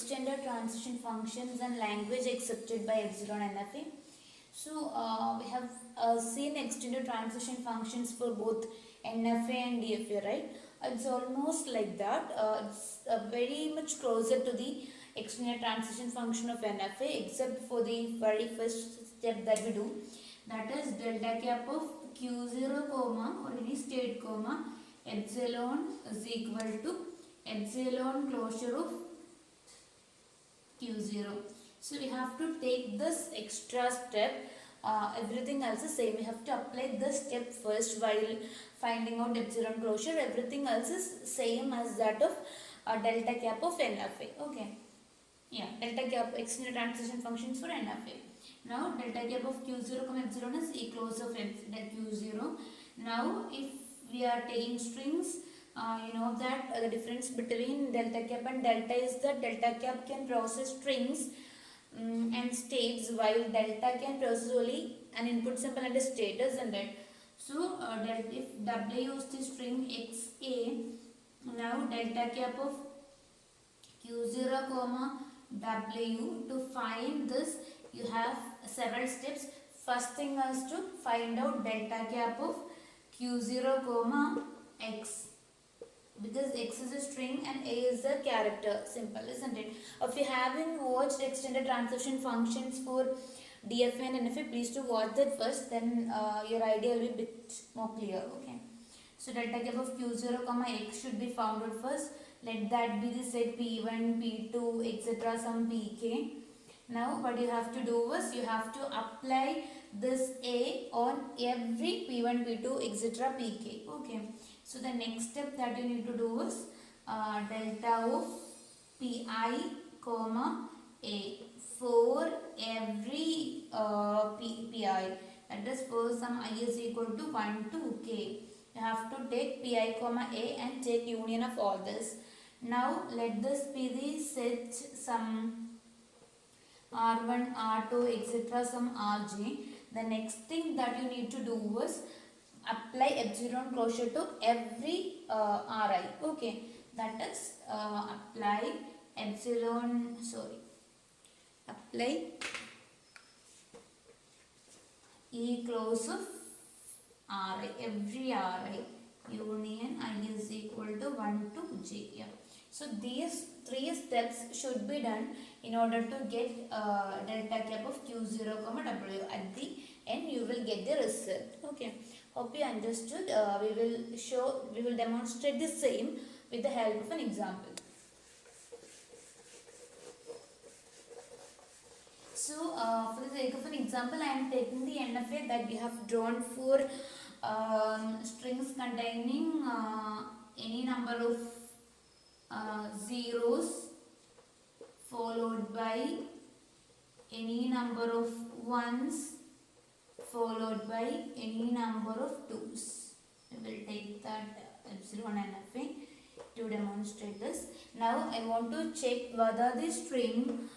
extended transition functions and language accepted by epsilon NFA. So we have seen extended transition functions for both NFA and DFA, right? It's almost like that. It's very much closer to the extended transition function of NFA, except for the very first step that we do. That is delta cap of Q0 comma or any state comma epsilon is equal to epsilon closure of Q0. So we have to take this extra step. Everything else is same. We have to apply this step first while finding out epsilon closure. Everything else is same as that of delta cap of NFA. Okay. Yeah, delta cap extended transition functions for NFA. Now delta cap of Q0 comma epsilon is E close of Q0. Now if we are taking strings, you know that the difference between delta cap and delta is that delta cap can process strings and states, while delta can process only an input symbol and a state, isn't it? So if W is the string XA, now delta cap of Q0 comma W, to find this you have several steps. First thing is to find out delta cap of Q0 comma X, because X is a string and A is a character. Simple, isn't it? If you haven't watched extended transition functions for DFA and NFA, please do watch that first, then your idea will be a bit more clear. Okay. So delta cap of Q0 comma X should be found out first. Let that be the set P1, P2, etc. some Pk. Now what you have to do is you have to apply this A on every P1, P2, etc. Pk. Okay. So the next step that you need to do is delta of Pi comma A for every Pi. That is for some I is equal to 1 to k. You have to take Pi comma A and take union of all this. Now let this be the set some R1, R2, etc. some Rj. The next thing that you need to do is apply epsilon closure to every Ri. Okay, that is apply E close of Ri, every Ri, union I is equal to 1 to j. Yeah. So these three steps should be done in order to get delta cap of Q0 comma W. At the end you will get the result. Okay. Hope you understood. We will demonstrate the same with the help of an example. So for the sake of an example, I am taking the NFA that we have drawn for strings containing any number of zeros followed by any number of ones followed by any number of twos. We will take that epsilon NFA to demonstrate this. Now I want to check whether the string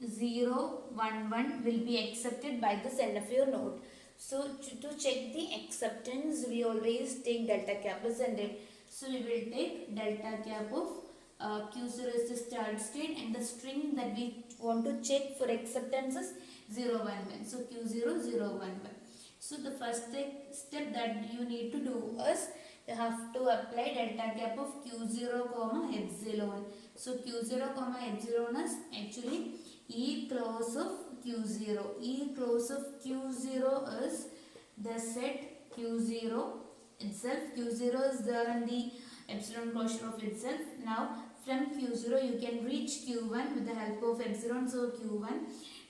0, 1, 1 will be accepted by this NFA or not. So to check the acceptance, we always take delta cap, isn't it? So we will take delta cap of Q0 is the start state, and the string that we want to check for acceptance is 0, 1, 1. So Q0, 0, 1, 1. So the first step that you need to do is you have to apply delta cap of Q0 comma epsilon. So Q0 comma epsilon is actually E close of Q0. E close of Q0 is the set Q0 itself. Q0 is there in the epsilon closure of itself. Now from Q0 you can reach Q1 with the help of epsilon. So Q1.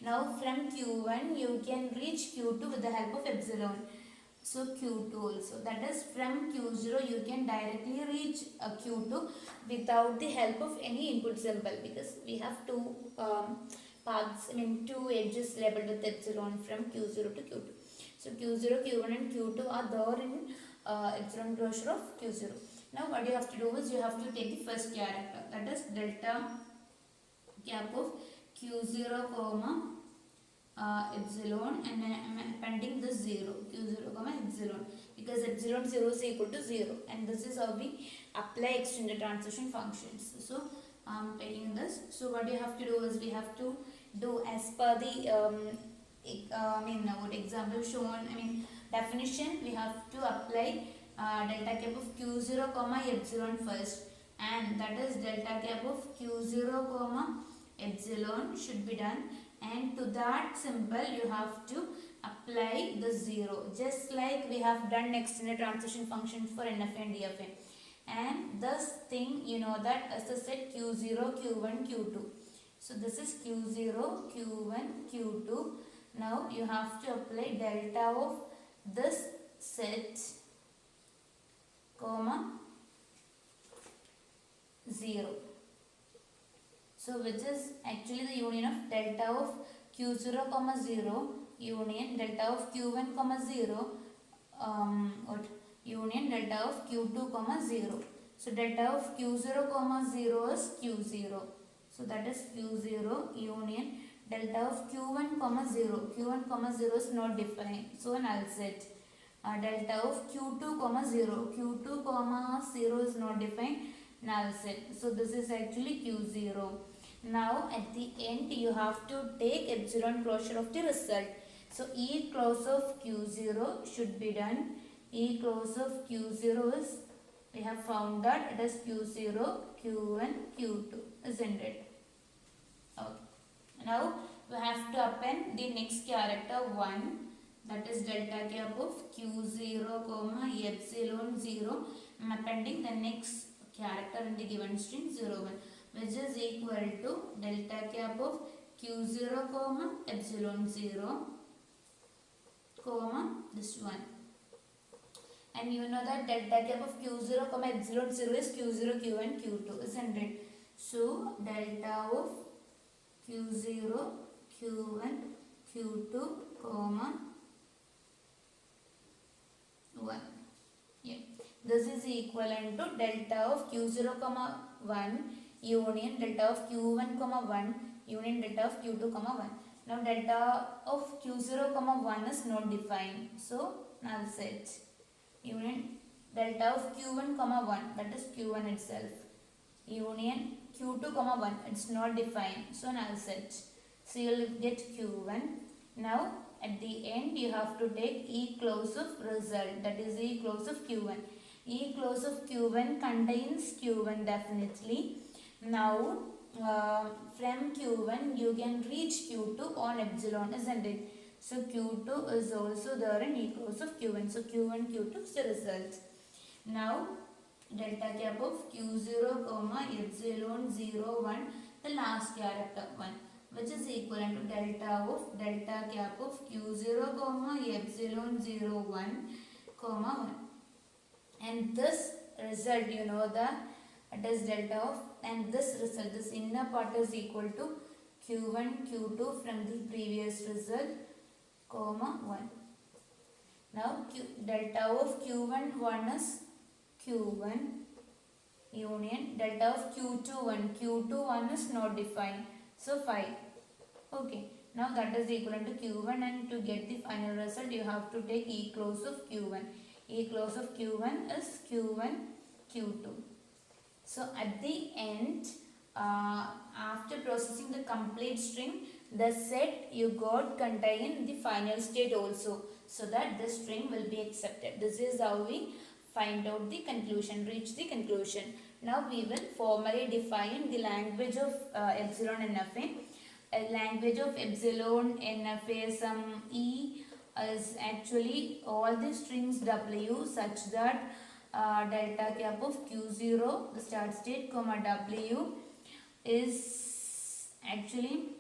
Now from Q1 you can reach Q2 with the help of epsilon. So Q2 also. That is from Q0 you can directly reach Q2 without the help of any input symbol, because we have two paths, two edges labeled with epsilon from Q0 to Q2. So Q0, Q1 and Q2 are there in epsilon closure of Q0. Now what you have to do is you have to take the first character, that is delta cap of Q0 comma epsilon, and I am appending this 0, Q0 comma epsilon, because epsilon 0 is equal to 0, and this is how we apply extended transition functions. So taking this. So what you have to do is we have to do as per the what example shown, definition. We have to apply delta cap of q0 comma epsilon first, and that is delta cap of q0 comma epsilon should be done, and to that symbol you have to apply the 0, just like we have done extended transition function for NFA and DFA. And this thing, you know that as I said, q0, q1, q2. So this is q0, q1, q2. Now you have to apply delta of this set comma 0. So which is actually the union of delta of q0 comma 0 union delta of q1 comma 0 union delta of q2 comma 0. So delta of q0 comma 0 is q0. So that is q0 union delta of q1 comma 0. q1 comma 0 is not defined, so null set. Delta of q2 comma 0. q2 comma 0 is not defined, null set. So this is actually q0. Now at the end you have to take epsilon closure of the result. So E close of q0 should be done. E close of q0 is, we have found that it is q0, q1, q2, isn't it? Okay. Now we have to append the next character 1, that is delta cap of q0 comma epsilon 0. I am appending the next character in the given string 0, 1, which is equal to delta cap of q0 comma epsilon 0 comma this one. And you know that delta cap of q0 comma epsilon 0 is q0, q1, q2, isn't it? So delta of q0, q1, q2 comma 1. Yeah. This is equivalent to delta of q0 comma 1 union delta of q1 comma 1 union delta of q2 comma 1. Now delta of q0 comma 1 is not defined, so null set. Union delta of q1 comma 1, that is q1 itself, union q2 comma 1, it's not defined, so null set. So you will get q1. Now at the end you have to take E close of result, that is E close of q1. E close of q1 contains q1 definitely. Now from q1 you can reach q2 on epsilon, isn't it? So q2 is also there in E close of q1. So q1, q2 is the result. Now delta cap of q0 comma epsilon 0, 1, the last character 1, which is equivalent to delta of delta cap of q0 comma epsilon 0, 1 comma 1. And this result, you know that it is delta of, and this result, this inner part is equal to q1, q2 from the previous result comma 1. Now delta of q1 1 is q1 union delta of q2 1. q2 1 is not defined, so 5. Okay. Now that is equivalent to q1, and to get the final result you have to take E close of q1. E close of q1 is q1, q2. So at the end, after processing the complete string, the set you got contain the final state also, so that the string will be accepted. This is how we find out the conclusion, reach the conclusion. Now we will formally define the language of epsilon NFA. A language of epsilon NFA some E is actually all the strings W such that delta cap of q0, the start state, comma W is actually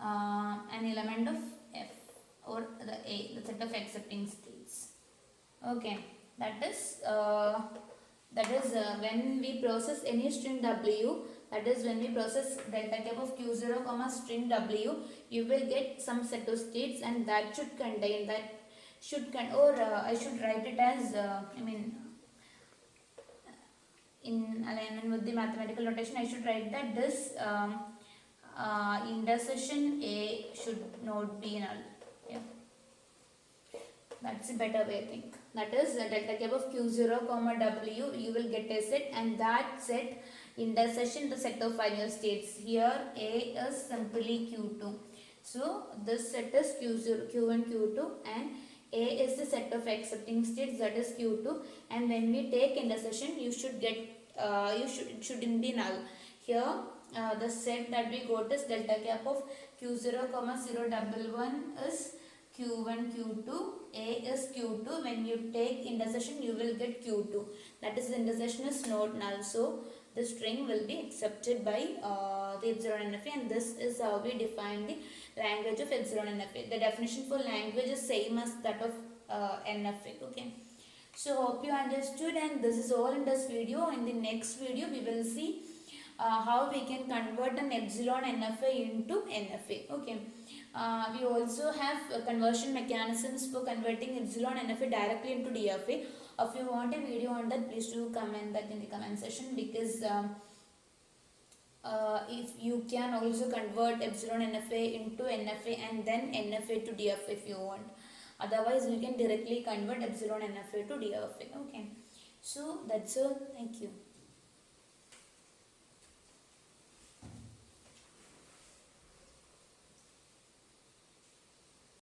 an element of F, or the A, the set of accepting states. Okay, that is when we process any string W, that is when we process delta cap of q0 comma string W, you will get some set of states, and that should contain, that should I should write it as in alignment with the mathematical notation, I should write that this intersection A should not be null. Yeah, that's a better way, I think. that is the delta cap of q0 comma w. You will get a set, and that set intersection the set of final states. Here A is simply q2, so this set is q0, q1, q2, and A is the set of accepting states, that is q2, and when we take intersection you should get it shouldn't be null. Here the set that we got is delta cap of q0 comma 0 double 1 is q1, q2, A is q2. When you take intersection you will get q2, that is the intersection is not null, so the string will be accepted by the epsilon NFA, and this is how we define the language of epsilon NFA. The definition for language is same as that of NFA. Okay, so hope you understood, and this is all in this video. In the next video we will see how we can convert an epsilon NFA into NFA. Okay, we also have conversion mechanisms for converting epsilon NFA directly into DFA. If you want a video on that, please do comment that in the comment section, because if you can also convert epsilon NFA into NFA and then NFA to DFA if you want. Otherwise you can directly convert epsilon NFA to DFA. Okay, so that's all. Thank you.